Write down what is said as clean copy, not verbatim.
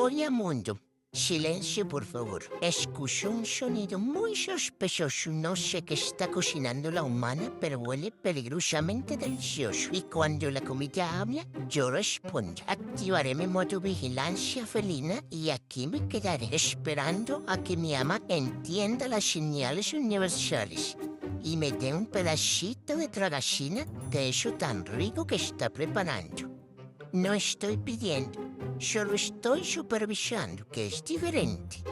Oye, mundo, silencio, por favor. Escucho un sonido muy sospechoso. No sé qué está cocinando la humana, pero huele peligrosamente delicioso. Y cuando la comida habla, yo respondo. Activaré mi modo vigilancia felina y aquí me quedaré esperando a que mi ama entienda las señales universales y me dé un pedacito de tragacina de eso tan rico que está preparando. No estoy pidiendo, solo estoy supervisando, que es diferente.